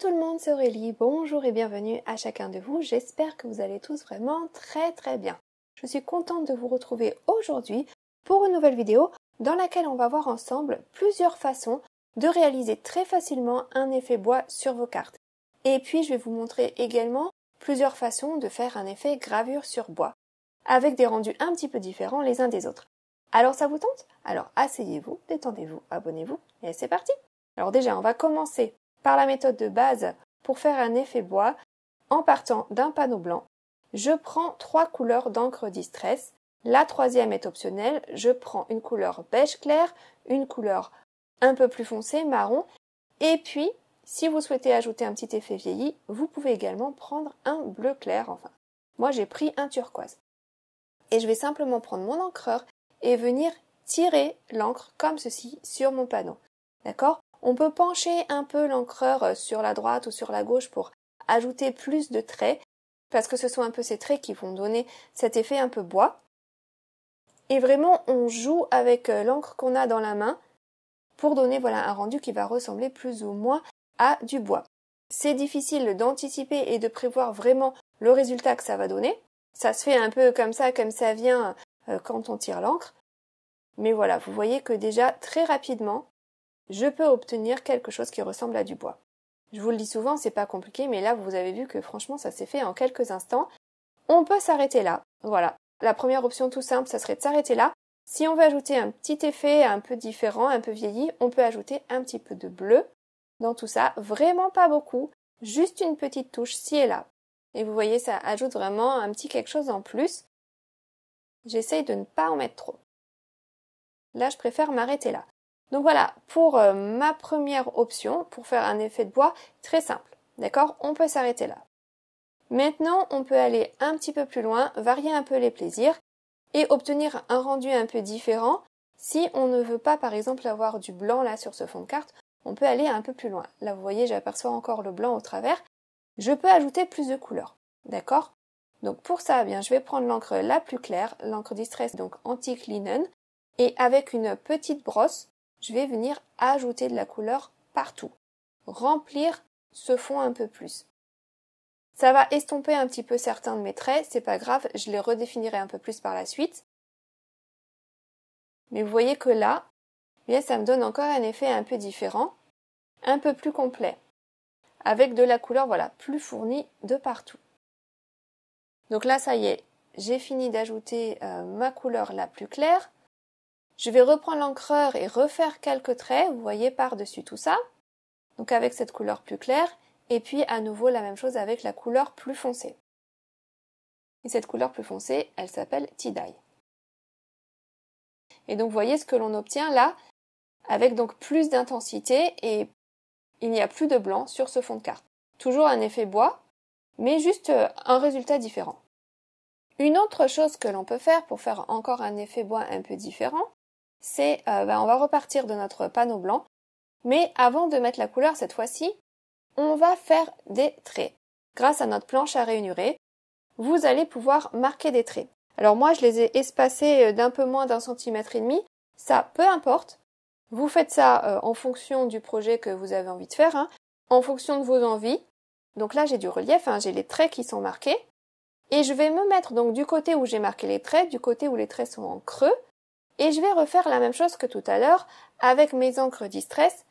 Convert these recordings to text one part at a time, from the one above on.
tout le monde, c'est Aurélie, bonjour et bienvenue à chacun de vous, j'espère que vous allez tous vraiment très bien. Je suis contente de vous retrouver aujourd'hui pour une nouvelle vidéo dans laquelle on va voir ensemble plusieurs façons de réaliser très facilement un effet bois sur vos cartes. Et puis je vais vous montrer également plusieurs façons de faire un effet gravure sur bois, avec des rendus un petit peu différents les uns des autres. Alors ça vous tente? Alors asseyez-vous, détendez-vous, abonnez-vous et c'est parti! Alors déjà, on va commencer par la méthode de base pour faire un effet bois en partant d'un panneau blanc. Je prends 3 couleurs d'encre Distress. La troisième est optionnelle. Je prends une couleur beige clair, une couleur un peu plus foncée, marron. Et puis, si vous souhaitez ajouter un petit effet vieilli, vous pouvez également prendre un bleu clair. Enfin, moi j'ai pris un turquoise. Et je vais simplement prendre mon encreur et venir tirer l'encre comme ceci sur mon panneau. D'accord? On peut pencher un peu l'encreur sur la droite ou sur la gauche pour ajouter plus de traits, parce que ce sont un peu ces traits qui vont donner cet effet un peu bois. Et vraiment, on joue avec l'encre qu'on a dans la main pour donner un rendu qui va ressembler plus ou moins à du bois. C'est difficile d'anticiper et de prévoir vraiment le résultat que ça va donner. Ça se fait un peu comme ça vient quand on tire l'encre. Mais voilà, vous voyez que déjà très rapidement, je peux obtenir quelque chose qui ressemble à du bois. Je vous le dis souvent, c'est pas compliqué, mais là vous avez vu que franchement ça s'est fait en quelques instants. On peut s'arrêter là. Voilà. La première option tout simple, ça serait de s'arrêter là. Si on veut ajouter un petit effet un peu différent, un peu vieilli, on peut ajouter un petit peu de bleu dans tout ça. Vraiment pas beaucoup, juste une petite touche ci et là. Et vous voyez, ça ajoute vraiment un petit quelque chose en plus. J'essaye de ne pas en mettre trop. Là, je préfère m'arrêter là. Donc voilà, pour ma première option, pour faire un effet de bois, très simple. D'accord? On peut s'arrêter là. Maintenant, on peut aller un petit peu plus loin, varier un peu les plaisirs et obtenir un rendu un peu différent. Si on ne veut pas, par exemple, avoir du blanc là sur ce fond de carte, on peut aller un peu plus loin. Là, vous voyez, j'aperçois encore le blanc au travers. Je peux ajouter plus de couleurs. D'accord? Donc pour ça, je vais prendre l'encre la plus claire, l'encre Distress, donc Antique Linen, et avec une petite brosse, je vais venir ajouter de la couleur partout. Remplir ce fond un peu plus. Ça va estomper un petit peu certains de mes traits, c'est pas grave, je les redéfinirai un peu plus par la suite. Mais vous voyez que là, ça me donne encore un effet un peu différent, un peu plus complet, avec de la couleur plus fournie de partout. Donc là, ça y est, j'ai fini d'ajouter ma couleur la plus claire. Je vais reprendre l'encreur et refaire quelques traits, vous voyez, par-dessus tout ça. Donc avec cette couleur plus claire, et puis à nouveau la même chose avec la couleur plus foncée. Et cette couleur plus foncée, elle s'appelle Tie-Dye. Et donc vous voyez ce que l'on obtient là, avec donc plus d'intensité et il n'y a plus de blanc sur ce fond de carte. Toujours un effet bois, mais juste un résultat différent. Une autre chose que l'on peut faire pour faire encore un effet bois un peu différent, c'est, on va repartir de notre panneau blanc, mais avant de mettre la couleur cette fois-ci, on va faire des traits. Grâce à notre planche à ranurer, vous allez pouvoir marquer des traits. Alors moi, je les ai espacés d'un peu moins d'1,5 cm. Ça, peu importe. Vous faites ça en fonction du projet que vous avez envie de faire, en fonction de vos envies. Donc là, j'ai du relief, j'ai les traits qui sont marqués. Et je vais me mettre donc du côté où j'ai marqué les traits, du côté où les traits sont en creux. Et je vais refaire la même chose que tout à l'heure avec mes encres Distress.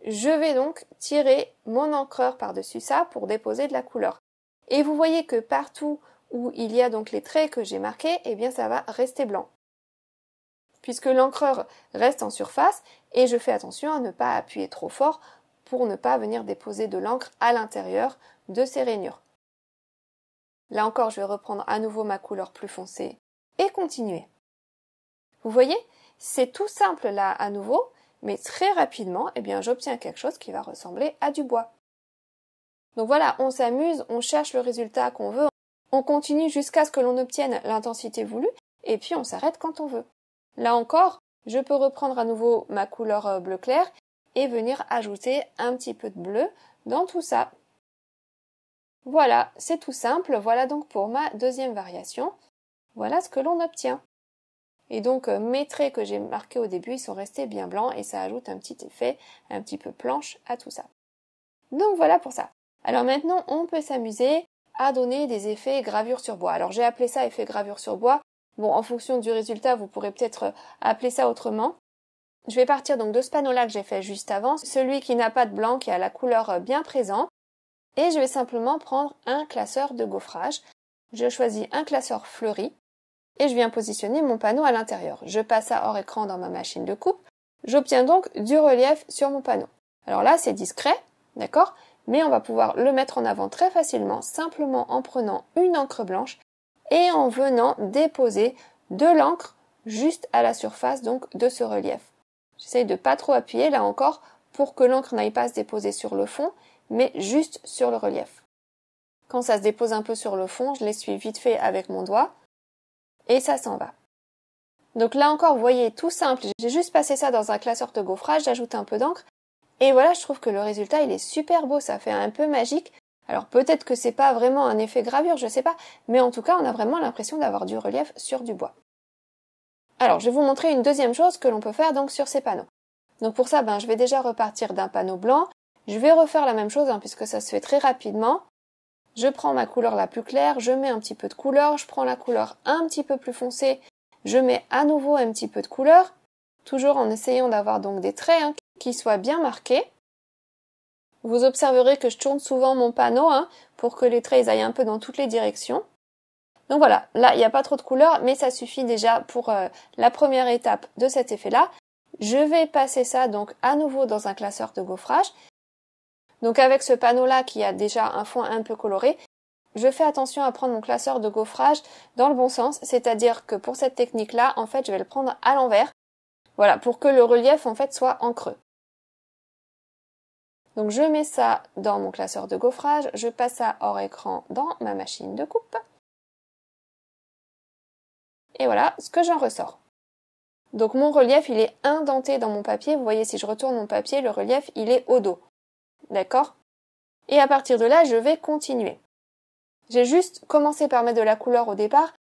Je vais donc tirer mon encreur par-dessus ça pour déposer de la couleur. Et vous voyez que partout où il y a donc les traits que j'ai marqués, ça va rester blanc. Puisque l'encreur reste en surface et je fais attention à ne pas appuyer trop fort pour ne pas venir déposer de l'encre à l'intérieur de ces rainures. Là encore, je vais reprendre à nouveau ma couleur plus foncée et continuer. Vous voyez, c'est tout simple là à nouveau, mais très rapidement, j'obtiens quelque chose qui va ressembler à du bois. Donc voilà, on s'amuse, on cherche le résultat qu'on veut, on continue jusqu'à ce que l'on obtienne l'intensité voulue, et puis on s'arrête quand on veut. Là encore, je peux reprendre à nouveau ma couleur bleu clair et venir ajouter un petit peu de bleu dans tout ça. Voilà, c'est tout simple, voilà donc pour ma deuxième variation. Voilà ce que l'on obtient. Et donc mes traits que j'ai marqués au début, ils sont restés bien blancs et ça ajoute un petit effet un petit peu planche à tout ça. Donc voilà pour ça. Alors maintenant, on peut s'amuser à donner des effets gravure sur bois. Alors j'ai appelé ça effet gravure sur bois. Bon, en fonction du résultat, vous pourrez peut-être appeler ça autrement. Je vais partir donc de ce panneau-là que j'ai fait juste avant, celui qui n'a pas de blanc, qui a la couleur bien présente. Et je vais simplement prendre un classeur de gaufrage. Je choisis un classeur fleuri et je viens positionner mon panneau à l'intérieur. Je passe ça hors écran dans ma machine de coupe. J'obtiens donc du relief sur mon panneau. Alors là, c'est discret, d'accord ? Mais on va pouvoir le mettre en avant très facilement, simplement en prenant une encre blanche et en venant déposer de l'encre juste à la surface donc de ce relief. J'essaye de pas trop appuyer là encore pour que l'encre n'aille pas se déposer sur le fond, mais juste sur le relief. Quand ça se dépose un peu sur le fond, je l'essuie vite fait avec mon doigt et ça s'en va. Donc là encore, vous voyez, tout simple, j'ai juste passé ça dans un classeur de gaufrage, j'ajoute un peu d'encre et voilà, je trouve que le résultat il est super beau, ça fait un peu magique. Alors peut-être que c'est pas vraiment un effet gravure, je sais pas, mais en tout cas on a vraiment l'impression d'avoir du relief sur du bois. Alors je vais vous montrer une deuxième chose que l'on peut faire donc sur ces panneaux. Donc pour ça, je vais déjà repartir d'un panneau blanc, je vais refaire la même chose puisque ça se fait très rapidement. Je prends ma couleur la plus claire, je mets un petit peu de couleur, je prends la couleur un petit peu plus foncée, je mets à nouveau un petit peu de couleur, toujours en essayant d'avoir donc des traits qui soient bien marqués. Vous observerez que je tourne souvent mon panneau pour que les traits aillent un peu dans toutes les directions. Donc voilà, là il n'y a pas trop de couleur, mais ça suffit déjà pour la première étape de cet effet-là. Je vais passer ça donc à nouveau dans un classeur de gaufrage. Donc avec ce panneau-là qui a déjà un fond un peu coloré, je fais attention à prendre mon classeur de gaufrage dans le bon sens, c'est-à-dire que pour cette technique-là, en fait, je vais le prendre à l'envers. Voilà, pour que le relief en fait soit en creux. Donc je mets ça dans mon classeur de gaufrage, je passe ça hors écran dans ma machine de coupe. Et voilà ce que j'en ressors. Donc mon relief, il est indenté dans mon papier. Vous voyez, si je retourne mon papier, le relief, il est au dos. D'accord ? Et à partir de là, je vais continuer. J'ai juste commencé par mettre de la couleur au départ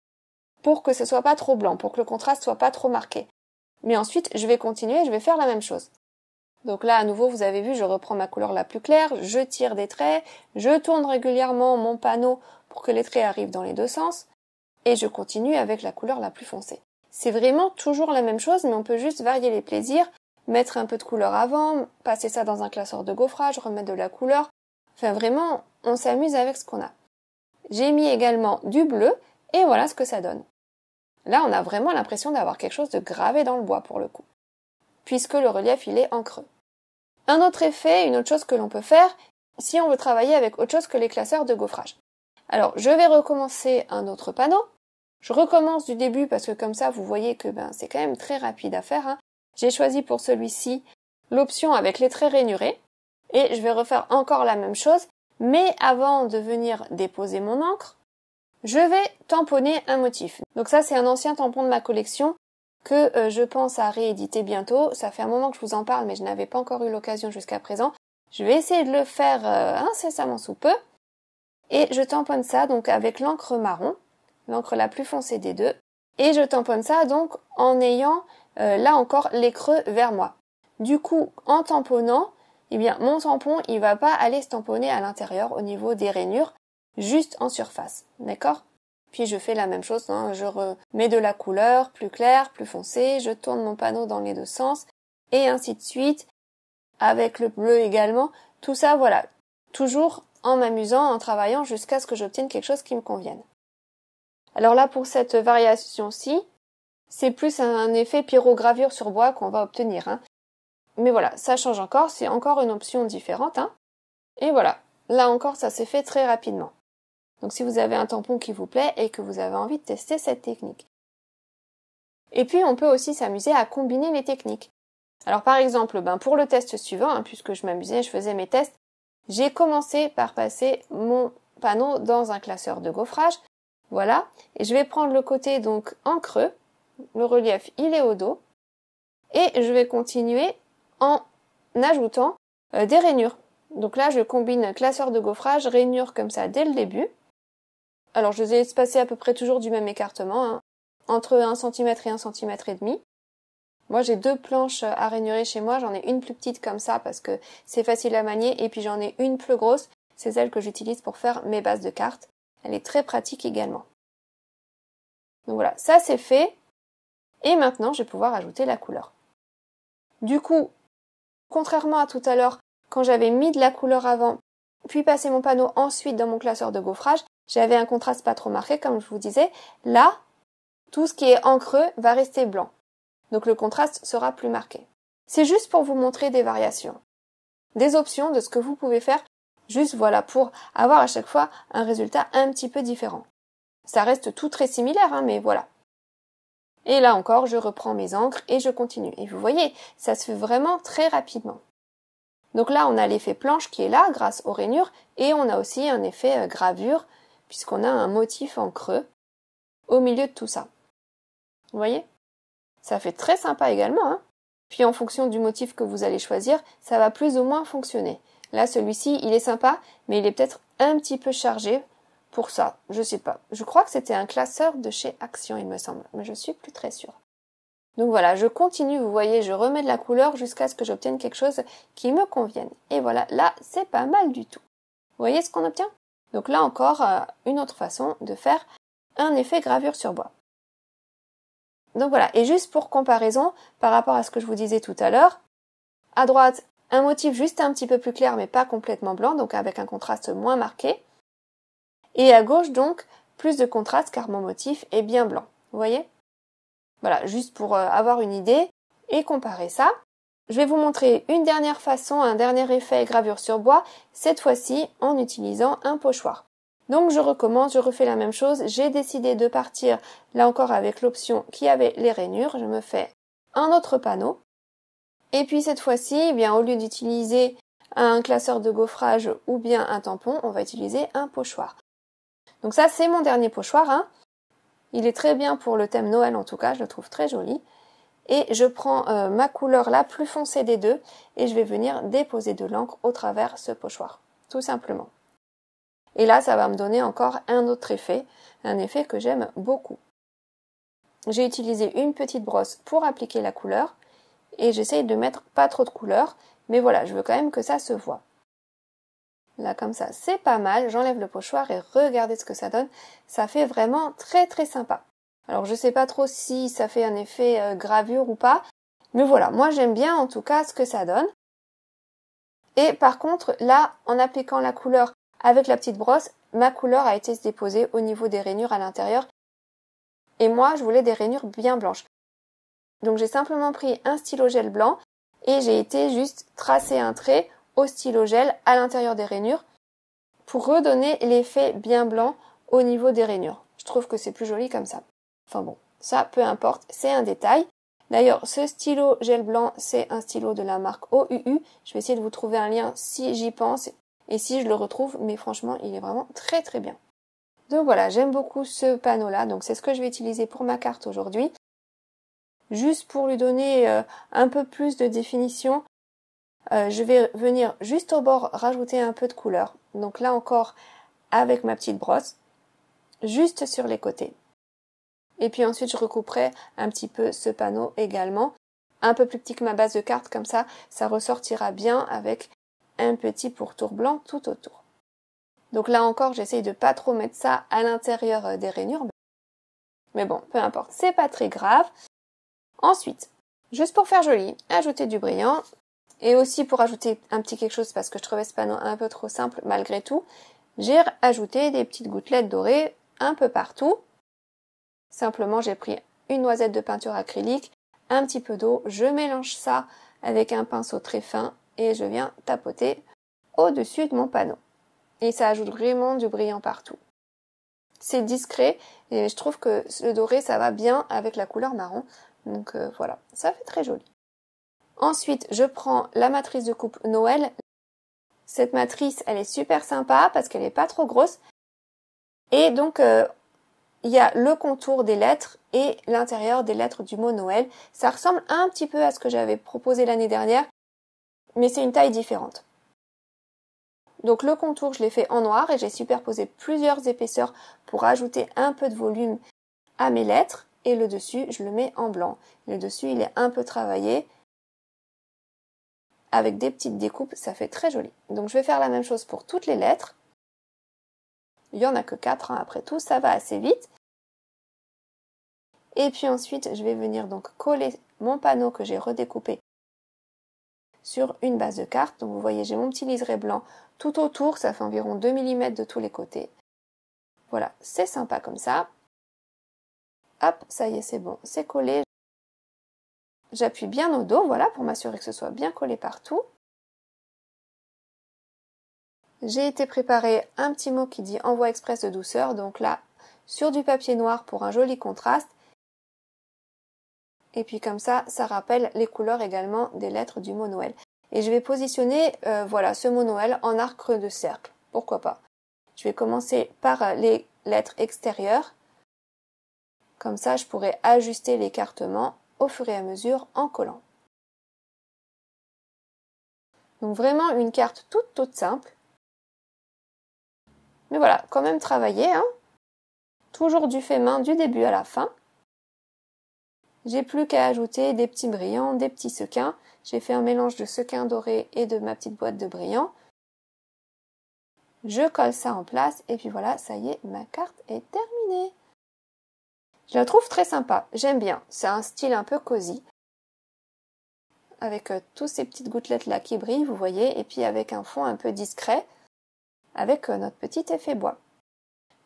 pour que ce soit pas trop blanc, pour que le contraste soit pas trop marqué. Mais ensuite, je vais continuer, je vais faire la même chose. Donc là, à nouveau, vous avez vu, je reprends ma couleur la plus claire, je tire des traits, je tourne régulièrement mon panneau pour que les traits arrivent dans les deux sens, et je continue avec la couleur la plus foncée. C'est vraiment toujours la même chose, mais on peut juste varier les plaisirs, mettre un peu de couleur avant, passer ça dans un classeur de gaufrage, remettre de la couleur. Enfin vraiment, on s'amuse avec ce qu'on a. J'ai mis également du bleu, et voilà ce que ça donne. Là, on a vraiment l'impression d'avoir quelque chose de gravé dans le bois pour le coup, puisque le relief, il est en creux. Un autre effet, une autre chose que l'on peut faire, si on veut travailler avec autre chose que les classeurs de gaufrage. Alors, je vais recommencer un autre panneau. Je recommence du début parce que comme ça, vous voyez que c'est quand même très rapide à faire. J'ai choisi pour celui-ci l'option avec les traits rainurés. Et je vais refaire encore la même chose. Mais avant de venir déposer mon encre, je vais tamponner un motif. Donc ça, c'est un ancien tampon de ma collection que je pense à rééditer bientôt. Ça fait un moment que je vous en parle, mais je n'avais pas encore eu l'occasion jusqu'à présent. Je vais essayer de le faire incessamment sous peu. Et je tamponne ça donc avec l'encre marron, l'encre la plus foncée des deux. Et je tamponne ça donc en ayant là encore les creux vers moi. Du coup, en tamponnant, mon tampon, il va pas aller se tamponner à l'intérieur au niveau des rainures, juste en surface, d'accord ? Puis je fais la même chose, je remets de la couleur plus claire, plus foncée, je tourne mon panneau dans les deux sens, et ainsi de suite, avec le bleu également. Tout ça, voilà, toujours en m'amusant, en travaillant jusqu'à ce que j'obtienne quelque chose qui me convienne. Alors là, pour cette variation-ci, c'est plus un effet pyrogravure sur bois qu'on va obtenir. Mais voilà, ça change encore, c'est encore une option différente. Et voilà, là encore, ça s'est fait très rapidement. Donc si vous avez un tampon qui vous plaît et que vous avez envie de tester cette technique. Et puis on peut aussi s'amuser à combiner les techniques. Alors par exemple, pour le test suivant, puisque je m'amusais, je faisais mes tests, j'ai commencé par passer mon panneau dans un classeur de gaufrage. Voilà, et je vais prendre le côté donc en creux, le relief il est au dos, et je vais continuer en ajoutant des rainures. Donc là je combine classeur de gaufrage, rainures comme ça dès le début. Alors je les ai espacés à peu près toujours du même écartement, entre 1 cm et 1 cm et demi. Moi j'ai 2 planches à ranurer chez moi, j'en ai une plus petite comme ça parce que c'est facile à manier et puis j'en ai une plus grosse, c'est celle que j'utilise pour faire mes bases de cartes. Elle est très pratique également. Donc voilà, ça c'est fait et maintenant je vais pouvoir ajouter la couleur. Du coup, contrairement à tout à l'heure, quand j'avais mis de la couleur avant, puis passé mon panneau ensuite dans mon classeur de gaufrage, j'avais un contraste pas trop marqué comme je vous disais. Là, tout ce qui est en creux va rester blanc. Donc le contraste sera plus marqué. C'est juste pour vous montrer des variations, des options de ce que vous pouvez faire, juste voilà, pour avoir à chaque fois un résultat un petit peu différent. Ça reste tout très similaire, hein, mais voilà. Et là encore, je reprends mes encres et je continue. Et vous voyez, ça se fait vraiment très rapidement. Donc là, on a l'effet planche qui est là grâce aux rainures et on a aussi un effet gravure puisqu'on a un motif en creux au milieu de tout ça. Vous voyez? Ça fait très sympa également, hein. Puis en fonction du motif que vous allez choisir, ça va plus ou moins fonctionner. Là, celui-ci, il est sympa, mais il est peut-être un petit peu chargé pour ça. Je sais pas. Je crois que c'était un classeur de chez Action, il me semble, mais je suis plus très sûre. Donc voilà, je continue, vous voyez, je remets de la couleur jusqu'à ce que j'obtienne quelque chose qui me convienne. Et voilà, là, c'est pas mal du tout. Vous voyez ce qu'on obtient? Donc là encore, une autre façon de faire un effet gravure sur bois. Donc voilà, et juste pour comparaison, par rapport à ce que je vous disais tout à l'heure, à droite, un motif juste un petit peu plus clair mais pas complètement blanc, donc avec un contraste moins marqué. Et à gauche donc, plus de contraste car mon motif est bien blanc. Vous voyez? Voilà, juste pour avoir une idée et comparer ça. Je vais vous montrer une dernière façon, un dernier effet gravure sur bois, cette fois-ci en utilisant un pochoir. Donc je recommence, je refais la même chose. J'ai décidé de partir là encore avec l'option qui avait les rainures. Je me fais un autre panneau. Et puis cette fois-ci, eh bien, au lieu d'utiliser un classeur de gaufrage ou bien un tampon, on va utiliser un pochoir. Donc ça, c'est mon dernier pochoir, hein. Il est très bien pour le thème Noël en tout cas, je le trouve très joli. Et je prends ma couleur la plus foncée des deux et je vais venir déposer de l'encre au travers ce pochoir, tout simplement. Et là, ça va me donner encore un autre effet, un effet que j'aime beaucoup. J'ai utilisé une petite brosse pour appliquer la couleur et j'essaye de mettre pas trop de couleur, mais voilà, je veux quand même que ça se voit. Là, comme ça, c'est pas mal. J'enlève le pochoir et regardez ce que ça donne. Ça fait vraiment très très sympa. Alors, je sais pas trop si ça fait un effet gravure ou pas, mais voilà, moi j'aime bien en tout cas ce que ça donne. Et par contre, là, en appliquant la couleur avec la petite brosse, ma couleur a été déposée au niveau des rainures à l'intérieur. Et moi, je voulais des rainures bien blanches. Donc j'ai simplement pris un stylo gel blanc et j'ai été juste tracer un trait au stylo gel à l'intérieur des rainures pour redonner l'effet bien blanc au niveau des rainures. Je trouve que c'est plus joli comme ça. Enfin bon, ça peu importe, c'est un détail. D'ailleurs, ce stylo gel blanc, c'est un stylo de la marque OUU. Je vais essayer de vous trouver un lien si j'y pense et si je le retrouve, mais franchement, il est vraiment très très bien. Donc voilà, j'aime beaucoup ce panneau-là, donc c'est ce que je vais utiliser pour ma carte aujourd'hui. Juste pour lui donner un peu plus de définition, je vais venir juste au bord rajouter un peu de couleur. Donc là encore, avec ma petite brosse, juste sur les côtés. Et puis ensuite, je recouperai un petit peu ce panneau également, un peu plus petit que ma base de carte, comme ça ressortira bien avec un petit pourtour blanc tout autour. Donc là encore, j'essaye de pas trop mettre ça à l'intérieur des rainures. Mais bon, peu importe, c'est pas très grave. Ensuite, juste pour faire joli, ajouter du brillant. Et aussi pour ajouter un petit quelque chose parce que je trouvais ce panneau un peu trop simple malgré tout, j'ai ajouté des petites gouttelettes dorées un peu partout. Simplement, j'ai pris une noisette de peinture acrylique, un petit peu d'eau, je mélange ça avec un pinceau très fin et je viens tapoter au-dessus de mon panneau. Et ça ajoute vraiment du brillant partout. C'est discret et je trouve que le doré, ça va bien avec la couleur marron. Donc voilà, ça fait très joli. Ensuite, je prends la matrice de coupe Noël. Cette matrice, elle est super sympa parce qu'elle n'est pas trop grosse. Et donc, il y a le contour des lettres et l'intérieur des lettres du mot Noël. Ça ressemble un petit peu à ce que j'avais proposé l'année dernière, mais c'est une taille différente. Donc le contour, je l'ai fait en noir et j'ai superposé plusieurs épaisseurs pour ajouter un peu de volume à mes lettres. et le dessus, je le mets en blanc. Le dessus, il est un peu travaillé. Avec des petites découpes, ça fait très joli. Donc je vais faire la même chose pour toutes les lettres. Il n'y en a que 4 hein, après tout, ça va assez vite. Et puis ensuite, je vais venir donc coller mon panneau que j'ai redécoupé sur une base de carte. Donc vous voyez, j'ai mon petit liseré blanc tout autour, ça fait environ 2 mm de tous les côtés. Voilà, c'est sympa comme ça. Hop, ça y est, c'est bon, c'est collé. J'appuie bien au dos, voilà, pour m'assurer que ce soit bien collé partout. J'ai été préparer un petit mot qui dit envoi express de douceur, donc là, sur du papier noir pour un joli contraste. Et puis comme ça, ça rappelle les couleurs également des lettres du mot Noël. Et je vais positionner voilà, ce mot Noël en arc creux de cercle. Pourquoi pas? Je vais commencer par les lettres extérieures. Comme ça, je pourrai ajuster l'écartement au fur et à mesure en collant. Donc vraiment une carte toute simple. Mais voilà, quand même travaillé, hein. Toujours du fait main du début à la fin. J'ai plus qu'à ajouter des petits brillants, des petits sequins. J'ai fait un mélange de sequins dorés et de ma petite boîte de brillants. Je colle ça en place et puis voilà, ça y est, ma carte est terminée. Je la trouve très sympa, j'aime bien. C'est un style un peu cosy. Avec tous ces petites gouttelettes là qui brillent, vous voyez, et puis avec un fond un peu discret, avec notre petit effet bois.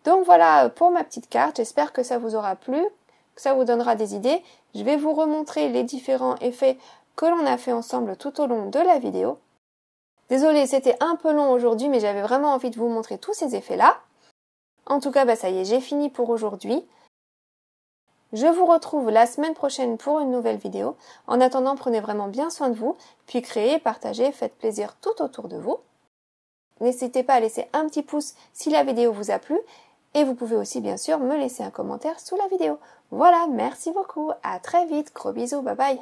Donc voilà pour ma petite carte, j'espère que ça vous aura plu, que ça vous donnera des idées. Je vais vous remontrer les différents effets que l'on a fait ensemble tout au long de la vidéo. Désolée, c'était un peu long aujourd'hui, mais j'avais vraiment envie de vous montrer tous ces effets-là. En tout cas, ça y est, j'ai fini pour aujourd'hui. Je vous retrouve la semaine prochaine pour une nouvelle vidéo. En attendant, prenez vraiment bien soin de vous, puis créez, partagez, faites plaisir tout autour de vous. N'hésitez pas à laisser un petit pouce si la vidéo vous a plu, et vous pouvez aussi bien sûr me laisser un commentaire sous la vidéo. Voilà, merci beaucoup, à très vite, gros bisous, bye bye.